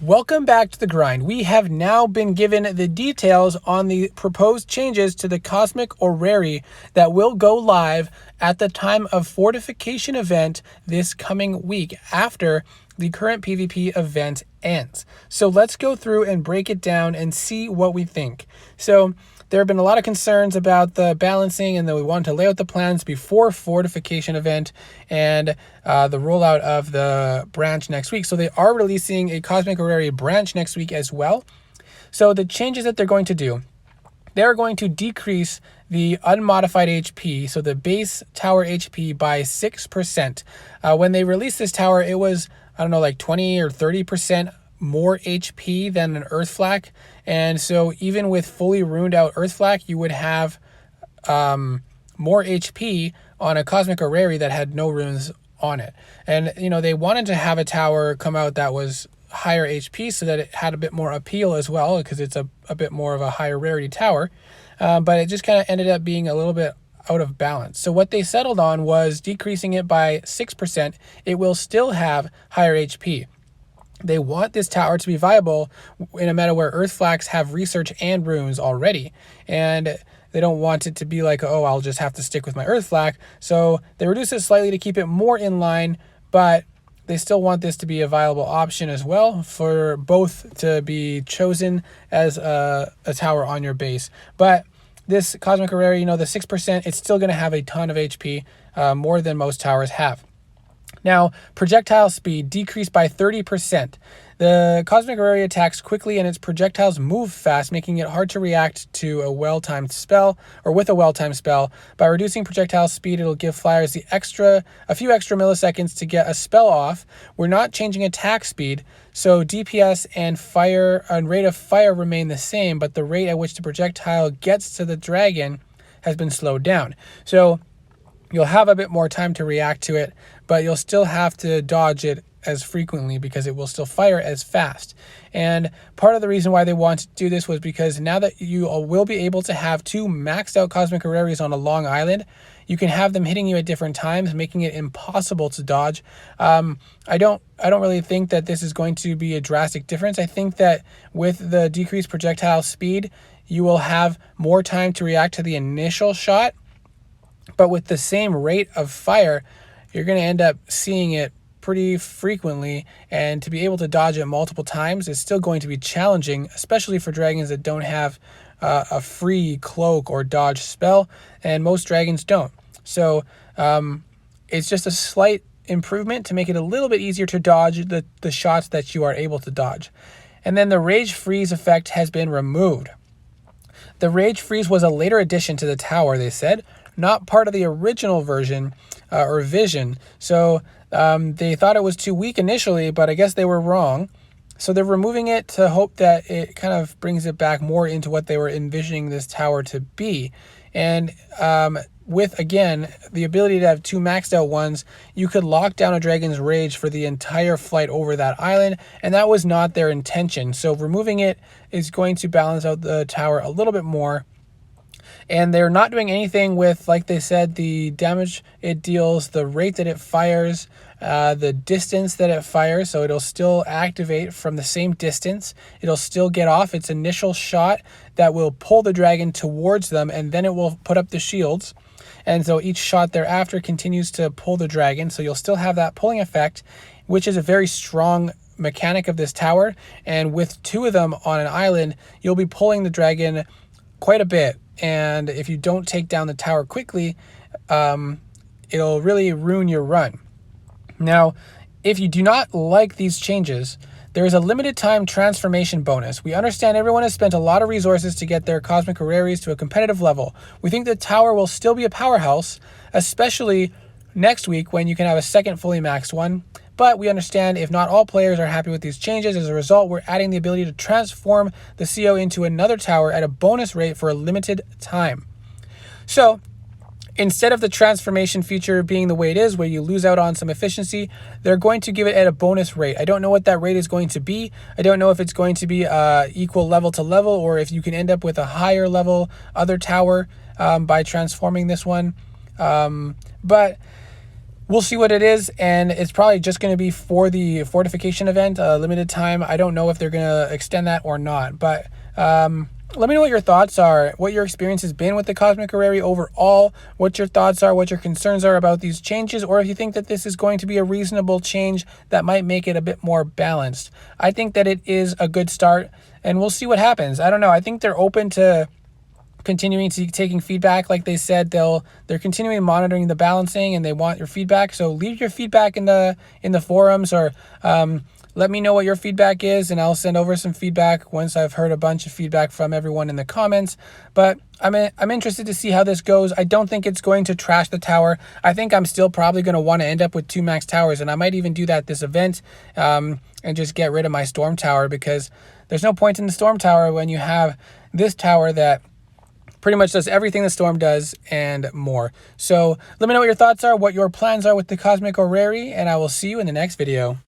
Welcome back to The Grind. We have now been given the details on the proposed changes to the Cosmic Orrery that will go live at the time of Fortification event this coming week after the current PvP event ends. So let's go through and break it down and see what we think. So there have been a lot of concerns about the balancing and that we wanted to lay out the plans before Fortification event and the rollout of the branch next week. So they are releasing a Cosmic Orrery branch next week as well. So the changes that they're going to do, they're going to decrease the unmodified HP, so the base tower HP by 6%. When they released this tower, it was, I don't know, like 20 or 30% more HP than an Earth Flak. And so even with fully ruined out Earth Flak, you would have more HP on a Cosmic Orrery that had no runes on it. And, you know, they wanted to have a tower come out that was higher HP so that it had a bit more appeal as well, because it's a bit more of a higher rarity tower. But it just kind of ended up being a little bit out of balance. So what they settled on was decreasing it by 6%. It will still have higher HP. They want this tower to be viable in a meta where Earth Flaks have research and runes already. And they don't want it to be like, oh, I'll just have to stick with my Earth Flak. So they reduce it slightly to keep it more in line, but they still want this to be a viable option as well for both to be chosen as a tower on your base. But this Cosmic Orrery, you know, the 6%, it's still going to have a ton of HP, more than most towers have. Now, projectile speed decreased by 30%. The Cosmic Orrery attacks quickly and its projectiles move fast, making it hard to react to a well-timed spell or with a well-timed spell. By reducing projectile speed, it'll give flyers a few extra milliseconds to get a spell off. We're not changing attack speed, so DPS and rate of fire remain the same, but the rate at which the projectile gets to the dragon has been slowed down. So you'll have a bit more time to react to it, but you'll still have to dodge it as frequently because it will still fire as fast. And part of the reason why they want to do this was because now that you will be able to have two maxed out Cosmic Orreries on a long island, you can have them hitting you at different times, making it impossible to dodge. I don't really think that this is going to be a drastic difference. I think that with the decreased projectile speed, you will have more time to react to the initial shot. But with the same rate of fire, you're going to end up seeing it pretty frequently, and to be able to dodge it multiple times is still going to be challenging, especially for dragons that don't have a free cloak or dodge spell, and most dragons don't. So it's just a slight improvement to make it a little bit easier to dodge the shots that you are able to dodge. And then the Rage Freeze effect has been removed. The Rage Freeze was a later addition to the tower, they said, not part of the original version or vision. So they thought it was too weak initially, but I guess they were wrong. So they're removing it to hope that it kind of brings it back more into what they were envisioning this tower to be. And with, again, the ability to have two maxed out ones, you could lock down a dragon's rage for the entire flight over that island, and that was not their intention. So removing it is going to balance out the tower a little bit more. And they're not doing anything with, like they said, the damage it deals, the rate that it fires, the distance that it fires. So it'll still activate from the same distance. It'll still get off its initial shot that will pull the dragon towards them, and then it will put up the shields. And so each shot thereafter continues to pull the dragon. So you'll still have that pulling effect, which is a very strong mechanic of this tower. And with two of them on an island, you'll be pulling the dragon quite a bit. And if you don't take down the tower quickly, it'll really ruin your run. Now, if you do not like these changes, there is a limited time transformation bonus. We understand everyone has spent a lot of resources to get their Cosmic Orreries to a competitive level. We think the tower will still be a powerhouse, especially next week when you can have a second fully maxed one. But we understand if not all players are happy with these changes. As a result, we're adding the ability to transform the CO into another tower at a bonus rate for a limited time. So instead of the transformation feature being the way it is, where you lose out on some efficiency, they're going to give it at a bonus rate. I don't know what that rate is going to be. I don't know if it's going to be equal level to level, or if you can end up with a higher level other tower by transforming this one. But we'll see what it is, and it's probably just going to be for the fortification event, limited time. I don't know if they're going to extend that or not, but let me know what your thoughts are, what your experience has been with the Cosmic Orrery overall, what your thoughts are, what your concerns are about these changes, or if you think that this is going to be a reasonable change that might make it a bit more balanced. I think that it is a good start, and we'll see what happens. I don't know. I think they're open to continuing to taking feedback. Like they said, they're continuing monitoring the balancing, and they want your feedback. So leave your feedback in the forums, or let me know what your feedback is, and I'll send over some feedback once I've heard a bunch of feedback from everyone in the comments. But I'm interested to see how this goes. I don't think it's going to trash the tower. I think I'm still probably going to want to end up with 2 max towers, and I might even do that this event, and just get rid of my storm tower, because there's no point in the storm tower when you have this tower that pretty much does everything the storm does and more. So let me know what your thoughts are, what your plans are with the Cosmic Orrery, and I will see you in the next video.